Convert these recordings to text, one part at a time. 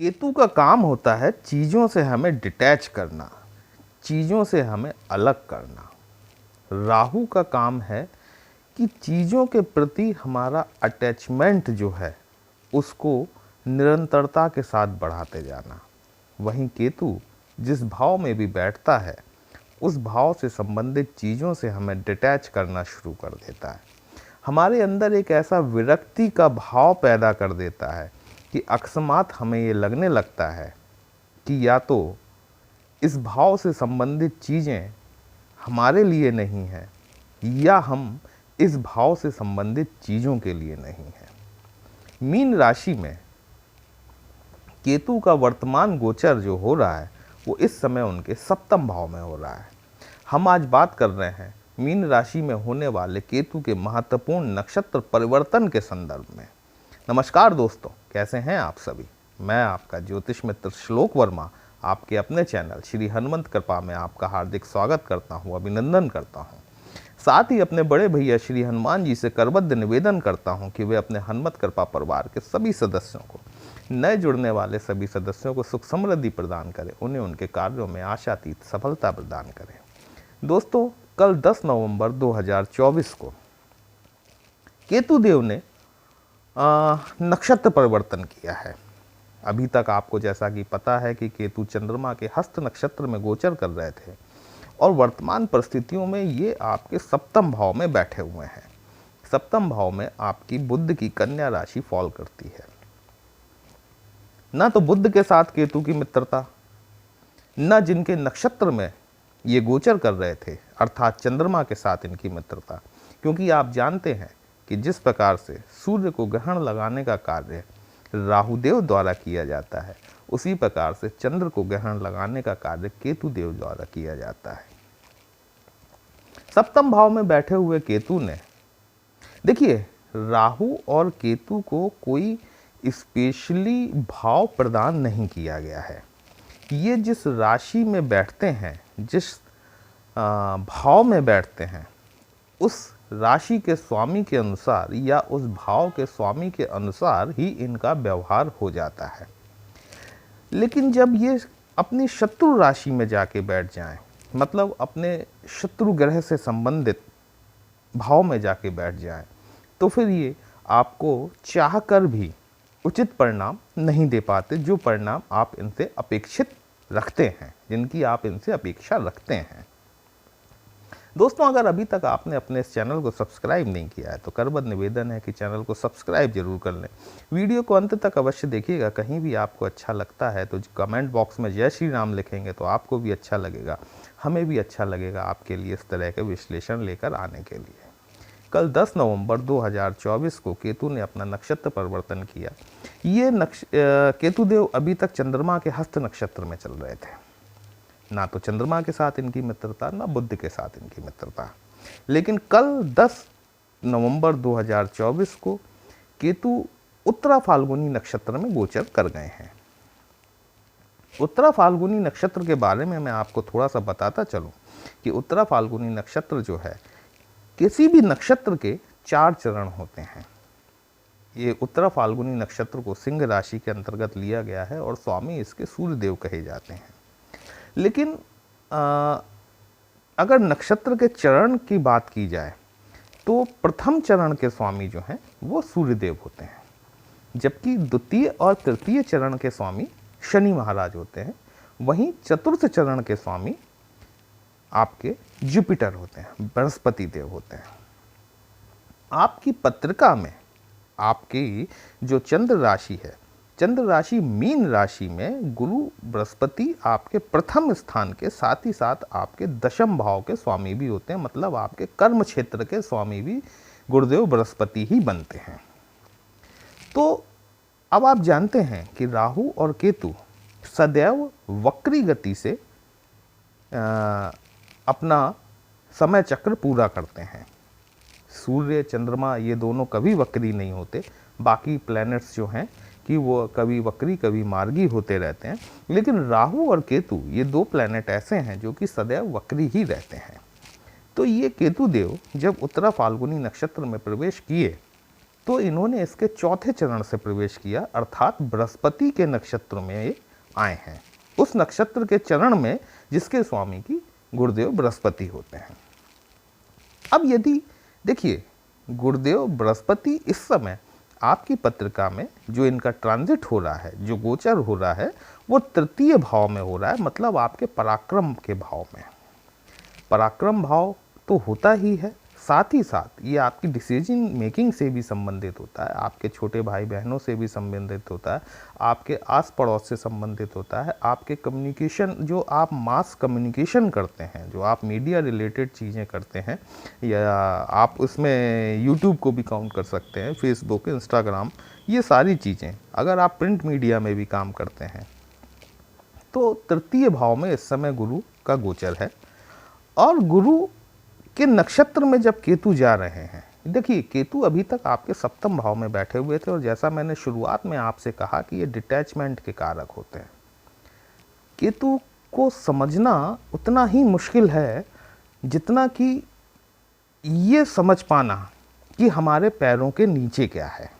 केतु का काम होता है चीज़ों से हमें डिटैच करना, चीज़ों से हमें अलग करना। राहु का काम है कि चीज़ों के प्रति हमारा अटैचमेंट जो है उसको निरंतरता के साथ बढ़ाते जाना। वहीं केतु जिस भाव में भी बैठता है उस भाव से संबंधित चीज़ों से हमें डिटैच करना शुरू कर देता है। हमारे अंदर एक ऐसा विरक्ति का भाव पैदा कर देता है कि अकस्मात हमें ये लगने लगता है कि या तो इस भाव से संबंधित चीज़ें हमारे लिए नहीं हैं या हम इस भाव से संबंधित चीज़ों के लिए नहीं हैं। मीन राशि में केतु का वर्तमान गोचर जो हो रहा है वो इस समय उनके सप्तम भाव में हो रहा है। हम आज बात कर रहे हैं मीन राशि में होने वाले केतु के महत्वपूर्ण नक्षत्र परिवर्तन के संदर्भ में। नमस्कार दोस्तों, कैसे हैं आप सभी। मैं आपका ज्योतिष मित्र श्लोक वर्मा आपके अपने चैनल श्री हनुमंत कृपा में आपका हार्दिक स्वागत करता हूं, अभिनंदन करता हूं। साथ ही अपने बड़े भैया श्री हनुमान जी से करबद्ध निवेदन करता हूं कि वे अपने हनुमत कृपा परिवार के सभी सदस्यों को, नए जुड़ने वाले सभी सदस्यों को सुख समृद्धि प्रदान करें, उन्हें उनके कार्यों में आशातीत सफलता प्रदान करें। दोस्तों, कल 10 नवंबर 2024 को केतु देव ने नक्षत्र परिवर्तन किया है। अभी तक आपको जैसा कि पता है कि केतु चंद्रमा के हस्त नक्षत्र में गोचर कर रहे थे और वर्तमान परिस्थितियों में ये आपके सप्तम भाव में बैठे हुए हैं। सप्तम भाव में आपकी बुध की कन्या राशि फॉल करती है। ना तो बुध के साथ केतु की मित्रता, न जिनके नक्षत्र में ये गोचर कर रहे थे अर्थात चंद्रमा के साथ इनकी मित्रता, क्योंकि आप जानते हैं कि जिस प्रकार से सूर्य को ग्रहण लगाने का कार्य राहुदेव द्वारा किया जाता है उसी प्रकार से चंद्र को ग्रहण लगाने का कार्य केतु देव द्वारा किया जाता है। सप्तम भाव में बैठे हुए केतु ने, देखिए, राहु और केतु को कोई स्पेशली भाव प्रदान नहीं किया गया है। ये जिस राशि में बैठते हैं, जिस भाव में बैठते हैं, उस राशि के स्वामी के अनुसार या उस भाव के स्वामी के अनुसार ही इनका व्यवहार हो जाता है। लेकिन जब ये अपनी शत्रु राशि में जाके बैठ जाएं, मतलब अपने शत्रु ग्रह से संबंधित भाव में जाके बैठ जाएं, तो फिर ये आपको चाहकर भी उचित परिणाम नहीं दे पाते, जो परिणाम आप इनसे अपेक्षित रखते हैं, जिनकी आप इनसे अपेक्षा रखते हैं। दोस्तों, अगर अभी तक आपने अपने इस चैनल को सब्सक्राइब नहीं किया है तो करबद्ध निवेदन है कि चैनल को सब्सक्राइब जरूर कर लें। वीडियो को अंत तक अवश्य देखिएगा। कहीं भी आपको अच्छा लगता है तो कमेंट बॉक्स में जय श्री राम लिखेंगे तो आपको भी अच्छा लगेगा, हमें भी अच्छा लगेगा आपके लिए इस तरह के विश्लेषण लेकर आने के लिए। कल 10 नवंबर 2024 को केतु ने अपना नक्षत्र परिवर्तन किया। ये केतु देव अभी तक चंद्रमा के हस्त नक्षत्र में चल रहे थे। ना तो चंद्रमा के साथ इनकी मित्रता, ना बुध के साथ इनकी मित्रता। लेकिन कल 10 नवंबर 2024 को केतु उत्तरा फाल्गुनी नक्षत्र में गोचर कर गए हैं। उत्तरा फाल्गुनी नक्षत्र के बारे में मैं आपको थोड़ा सा बताता चलूं कि उत्तरा फाल्गुनी नक्षत्र जो है, किसी भी नक्षत्र के 4 चरण होते हैं। ये उत्तरा फाल्गुनी नक्षत्र को सिंह राशि के अंतर्गत लिया गया है और स्वामी इसके सूर्य देव कहे जाते हैं। लेकिन अगर नक्षत्र के चरण की बात की जाए तो प्रथम चरण के स्वामी जो हैं वो सूर्यदेव होते हैं, जबकि द्वितीय और तृतीय चरण के स्वामी शनि महाराज होते हैं। वहीं चतुर्थ चरण के स्वामी आपके जुपिटर होते हैं, बृहस्पति देव होते हैं। आपकी पत्रिका में आपकी जो चंद्र राशि है, चंद्र राशि मीन राशि में गुरु बृहस्पति आपके प्रथम स्थान के साथ ही साथ आपके दशम भाव के स्वामी भी होते हैं, मतलब आपके कर्म क्षेत्र के स्वामी भी गुरुदेव बृहस्पति ही बनते हैं। तो अब आप जानते हैं कि राहु और केतु सदैव वक्री गति से अपना समय चक्र पूरा करते हैं। सूर्य, चंद्रमा ये दोनों कभी वक्री नहीं होते। बाकी प्लैनेट्स जो हैं कि वो कभी वक्री कभी मार्गी होते रहते हैं, लेकिन राहु और केतु ये 2 प्लैनेट ऐसे हैं जो कि सदैव वक्री ही रहते हैं। तो ये केतु देव जब उत्तरा फाल्गुनी नक्षत्र में प्रवेश किए तो इन्होंने इसके चौथे चरण से प्रवेश किया, अर्थात बृहस्पति के नक्षत्र में ये आए हैं, उस नक्षत्र के चरण में जिसके स्वामी की गुरुदेव बृहस्पति होते हैं। अब यदि देखिए गुरुदेव बृहस्पति इस समय आपकी पत्रिका में जो इनका ट्रांजिट हो रहा है, जो गोचर हो रहा है, वो तृतीय भाव में हो रहा है, मतलब आपके पराक्रम के भाव में। पराक्रम भाव तो होता ही है, साथ ही साथ ये आपकी डिसीजन मेकिंग से भी संबंधित होता है, आपके छोटे भाई बहनों से भी संबंधित होता है, आपके आस पड़ोस से संबंधित होता है, आपके कम्युनिकेशन, जो आप मास कम्युनिकेशन करते हैं, जो आप मीडिया रिलेटेड चीज़ें करते हैं, या आप उसमें यूट्यूब को भी काउंट कर सकते हैं, फेसबुक, इंस्टाग्राम, ये सारी चीज़ें, अगर आप प्रिंट मीडिया में भी काम करते हैं तो तृतीय भाव में इस समय गुरु का गोचर है। और गुरु के नक्षत्र में जब केतु जा रहे हैं, देखिए केतु अभी तक आपके सप्तम भाव में बैठे हुए थे, और जैसा मैंने शुरुआत में आपसे कहा कि ये डिटैचमेंट के कारक होते हैं। केतु को समझना उतना ही मुश्किल है जितना कि ये समझ पाना कि हमारे पैरों के नीचे क्या है,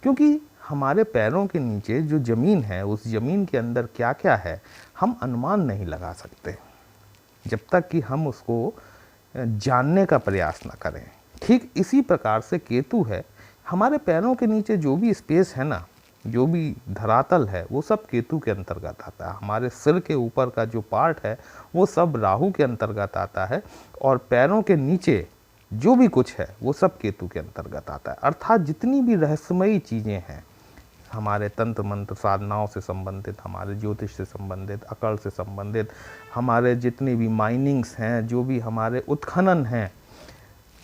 क्योंकि हमारे पैरों के नीचे जो ज़मीन है, उस ज़मीन के अंदर क्या क्या है हम अनुमान नहीं लगा सकते जब तक कि हम उसको जानने का प्रयास ना करें। ठीक इसी प्रकार से केतु है, हमारे पैरों के नीचे जो भी स्पेस है ना, जो भी धरातल है, वो सब केतु के अंतर्गत आता है। हमारे सिर के ऊपर का जो पार्ट है वो सब राहु के अंतर्गत आता है, और पैरों के नीचे जो भी कुछ है वो सब केतु के अंतर्गत आता है। अर्थात जितनी भी रहस्यमयी चीज़ें हैं, हमारे तंत्र मंत्र साधनाओं से संबंधित, हमारे ज्योतिष से संबंधित, अकल से संबंधित, हमारे जितनी भी माइनिंग्स हैं, जो भी हमारे उत्खनन हैं,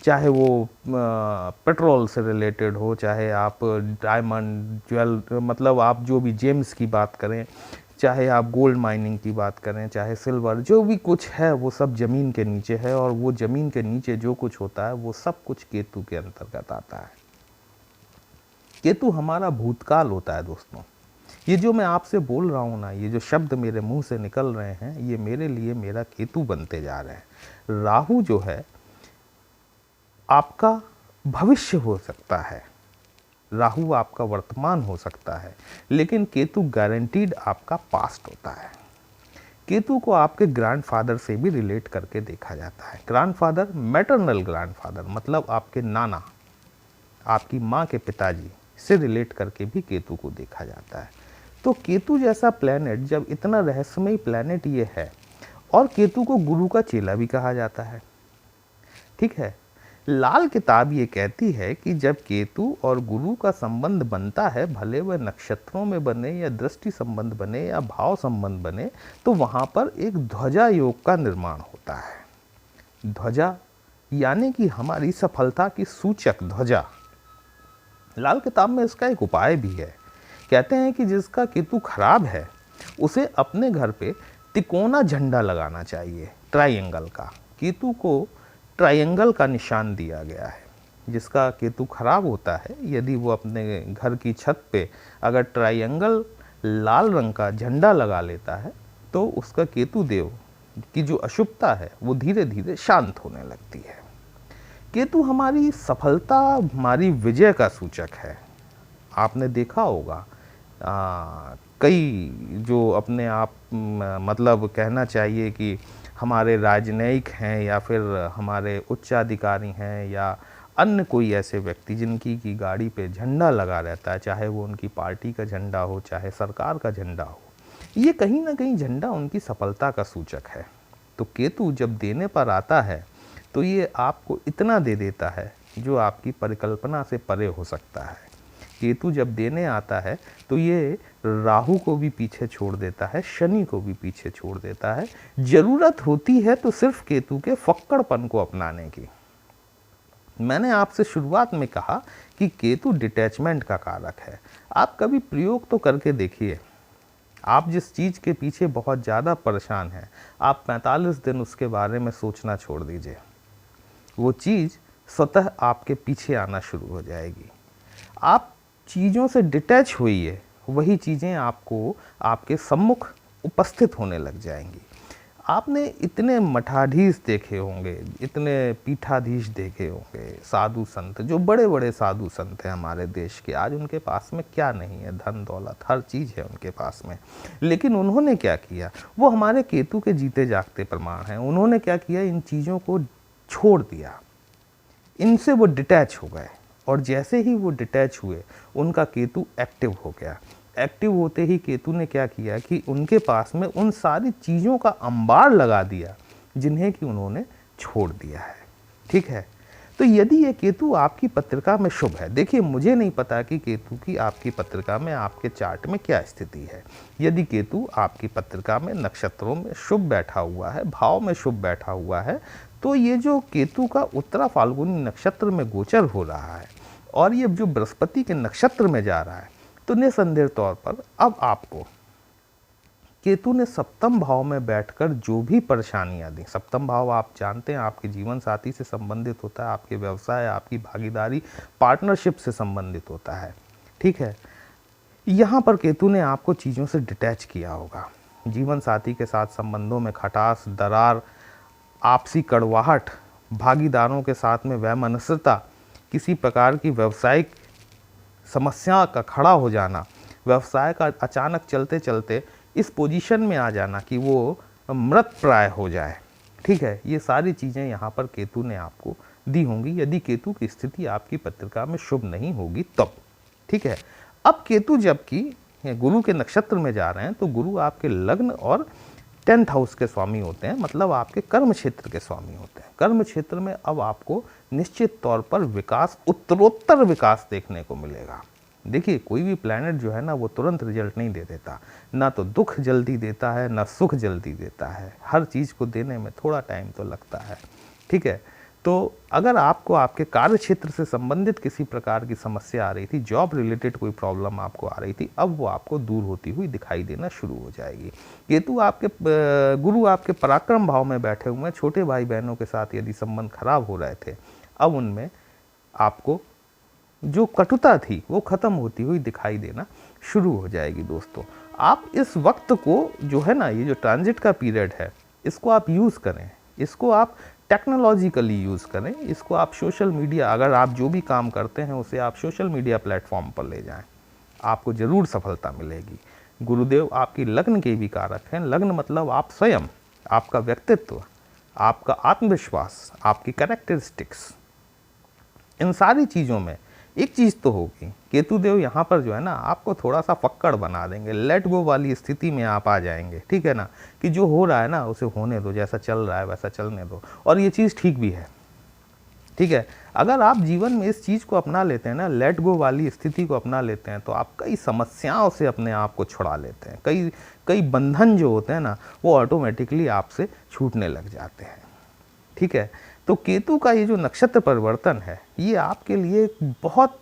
चाहे वो पेट्रोल से रिलेटेड हो, चाहे आप डायमंड ज्वेल, मतलब आप जो भी जेम्स की बात करें, चाहे आप गोल्ड माइनिंग की बात करें, चाहे सिल्वर, जो भी कुछ है वो सब ज़मीन के नीचे है। और वो ज़मीन के नीचे जो कुछ होता है वो सब कुछ केतु के अंतर्गत आता है। केतु हमारा भूतकाल होता है दोस्तों। ये जो मैं आपसे बोल रहा हूँ ना, ये जो शब्द मेरे मुंह से निकल रहे हैं, ये मेरे लिए मेरा केतु बनते जा रहे हैं। राहु जो है आपका भविष्य हो सकता है, राहु आपका वर्तमान हो सकता है, लेकिन केतु गारंटीड आपका पास्ट होता है। केतु को आपके ग्रैंडफादर से भी रिलेट करके देखा जाता है। ग्रैंडफादर, मैटरनल ग्रैंडफादर, मतलब आपके नाना, आपकी माँ के पिताजी से रिलेट करके भी केतु को देखा जाता है। तो केतु जैसा प्लैनेट, जब इतना रहस्यमय प्लैनेट ये है, और केतु को गुरु का चेला भी कहा जाता है, ठीक है। लाल किताब ये कहती है कि जब केतु और गुरु का संबंध बनता है, भले वह नक्षत्रों में बने या दृष्टि संबंध बने या भाव संबंध बने, तो वहाँ पर एक ध्वजा योग का निर्माण होता है। ध्वजा यानी कि हमारी सफलता की सूचक ध्वजा। लाल किताब में इसका एक उपाय भी है। कहते हैं कि जिसका केतु खराब है उसे अपने घर पे तिकोना झंडा लगाना चाहिए, ट्रायंगल का। केतु को ट्रायंगल का निशान दिया गया है। जिसका केतु खराब होता है, यदि वो अपने घर की छत पे अगर ट्रायंगल लाल रंग का झंडा लगा लेता है, तो उसका केतु देव की जो अशुभता है वो धीरे धीरे शांत होने लगती है। केतु हमारी सफलता, हमारी विजय का सूचक है। आपने देखा होगा कई जो अपने आप मतलब कहना चाहिए कि हमारे राजनयिक हैं, या फिर हमारे उच्चाधिकारी हैं, या अन्य कोई ऐसे व्यक्ति जिनकी की गाड़ी पे झंडा लगा रहता है, चाहे वो उनकी पार्टी का झंडा हो, चाहे सरकार का झंडा हो, ये कहीं ना कहीं झंडा उनकी सफलता का सूचक है। तो केतु जब देने पर आता है तो ये आपको इतना दे देता है जो आपकी परिकल्पना से परे हो सकता है। केतु जब देने आता है तो ये राहु को भी पीछे छोड़ देता है, शनि को भी पीछे छोड़ देता है। जरूरत होती है तो सिर्फ केतु के फक्कड़पन को अपनाने की। मैंने आपसे शुरुआत में कहा कि केतु डिटैचमेंट का कारक है। आप कभी प्रयोग तो करके देखिए। आप जिस चीज़ के पीछे बहुत ज़्यादा परेशान हैं, आप 45 दिन उसके बारे में सोचना छोड़ दीजिए, वो चीज़ स्वतः आपके पीछे आना शुरू हो जाएगी। आप चीज़ों से डिटैच होइए, वही चीज़ें आपको आपके सम्मुख उपस्थित होने लग जाएंगी। आपने इतने मठाधीश देखे होंगे, इतने पीठाधीश देखे होंगे, साधु संत, जो बड़े बड़े साधु संत हैं हमारे देश के, आज उनके पास में क्या नहीं है, धन दौलत हर चीज़ है उनके पास में, लेकिन उन्होंने क्या किया, वो हमारे केतु के जीते जागते प्रमाण हैं। उन्होंने क्या किया, इन चीज़ों को छोड़ दिया, इनसे वो डिटैच हो गए, और जैसे ही वो डिटैच हुए उनका केतु एक्टिव हो गया। एक्टिव होते ही केतु ने क्या किया कि उनके पास में उन सारी चीज़ों का अंबार लगा दिया जिन्हें कि उन्होंने छोड़ दिया है। ठीक है, तो यदि ये केतु आपकी पत्रिका में शुभ है, देखिए मुझे नहीं पता कि केतु की आपकी पत्रिका में, आपके चार्ट में क्या स्थिति है। यदि केतु आपकी पत्रिका में नक्षत्रों में शुभ बैठा हुआ है, भाव में शुभ बैठा हुआ है, तो ये जो केतु का उत्तरा फाल्गुनी नक्षत्र में गोचर हो रहा है और ये जो बृहस्पति के नक्षत्र में जा रहा है, तो निसंदेह तौर पर अब आपको केतु ने सप्तम भाव में बैठकर जो भी परेशानियां दी, सप्तम भाव आप जानते हैं आपके जीवन साथी से संबंधित होता है, आपके व्यवसाय, आपकी भागीदारी, पार्टनरशिप से संबंधित होता है। ठीक है, यहाँ पर केतु ने आपको चीज़ों से डिटैच किया होगा, जीवन साथी के साथ संबंधों में खटास, दरार, आपसी कड़वाहट, भागीदारों के साथ में वैमनस्यता, किसी प्रकार की व्यावसायिक समस्या का खड़ा हो जाना, व्यवसाय का अचानक चलते चलते इस पोजीशन में आ जाना कि वो मृत प्राय हो जाए। ठीक है, ये सारी चीज़ें यहाँ पर केतु ने आपको दी होंगी, यदि केतु की स्थिति आपकी पत्रिका में शुभ नहीं होगी तब। ठीक है, अब केतु जबकि गुरु के नक्षत्र में जा रहे हैं, तो गुरु आपके लग्न और 10th हाउस के स्वामी होते हैं, मतलब आपके कर्म क्षेत्र के स्वामी होते हैं। कर्म क्षेत्र में अब आपको निश्चित तौर पर विकास, उत्तरोत्तर विकास देखने को मिलेगा। देखिए कोई भी प्लैनेट जो है ना, वो तुरंत रिजल्ट नहीं दे देता, ना तो दुख जल्दी देता है, ना सुख जल्दी देता है, हर चीज़ को देने में थोड़ा टाइम तो लगता है। ठीक है, तो अगर आपको आपके कार्य क्षेत्र से संबंधित किसी प्रकार की समस्या आ रही थी, जॉब रिलेटेड कोई प्रॉब्लम आपको आ रही थी, अब वो आपको दूर होती हुई दिखाई देना शुरू हो जाएगी। केतु आपके गुरु आपके पराक्रम भाव में बैठे हुए हैं, छोटे भाई बहनों के साथ यदि संबंध खराब हो रहे थे, अब उनमें आपको जो कटुता थी वो खत्म होती हुई दिखाई देना शुरू हो जाएगी। दोस्तों, आप इस वक्त को जो है ना, ये जो ट्रांजिट का पीरियड है, इसको आप यूज़ करें, इसको आप टेक्नोलॉजिकली यूज़ करें, इसको आप सोशल मीडिया, अगर आप जो भी काम करते हैं उसे आप सोशल मीडिया प्लेटफॉर्म पर ले जाएं, आपको ज़रूर सफलता मिलेगी। गुरुदेव आपकी लग्न के भी कारक हैं। लग्न मतलब आप स्वयं, आपका व्यक्तित्व, आपका आत्मविश्वास, आपकी कैरेक्टरिस्टिक्स, इन सारी चीज़ों में एक चीज़ तो होगी, केतु देव यहाँ पर जो है ना, आपको थोड़ा सा फक्कड़ बना देंगे, लेट गो वाली स्थिति में आप आ जाएंगे। ठीक है ना, कि जो हो रहा है ना उसे होने दो, जैसा चल रहा है वैसा चलने दो, और ये चीज़ ठीक भी है। ठीक है, अगर आप जीवन में इस चीज़ को अपना लेते हैं ना, लेट गो वाली स्थिति को अपना लेते हैं, तो आप कई समस्याओं से अपने आप को छुड़ा लेते हैं, कई बंधन जो होते हैं ना, वो ऑटोमेटिकली आपसे छूटने लग जाते हैं। ठीक है, तो केतु का ये जो नक्षत्र परिवर्तन है, ये आपके लिए बहुत,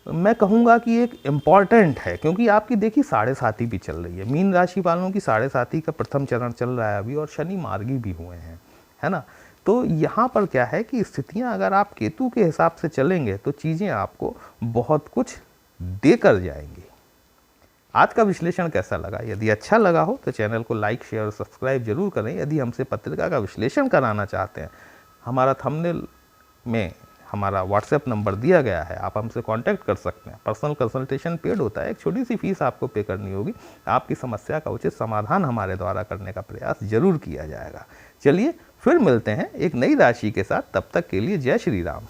मैं कहूँगा कि एक इम्पॉर्टेंट है, क्योंकि आपकी देखिए 7.5 भी चल रही है, मीन राशि वालों की 7.5 का प्रथम चरण चल रहा है अभी, और शनि मार्गी भी हुए हैं, है ना। तो यहाँ पर क्या है कि स्थितियाँ अगर आप केतु के हिसाब से चलेंगे तो चीज़ें आपको बहुत कुछ देकर जाएंगी। आज का विश्लेषण कैसा लगा? यदि अच्छा लगा हो तो चैनल को लाइक, शेयर और सब्सक्राइब जरूर करें। यदि हमसे पत्रिका का विश्लेषण कराना चाहते हैं, हमारा थंबनेल में हमारा व्हाट्सएप नंबर दिया गया है, आप हमसे कांटेक्ट कर सकते हैं। पर्सनल कंसल्टेशन पेड होता है, एक छोटी सी फीस आपको पे करनी होगी, आपकी समस्या का उचित समाधान हमारे द्वारा करने का प्रयास जरूर किया जाएगा। चलिए फिर मिलते हैं एक नई राशि के साथ, तब तक के लिए जय श्री राम।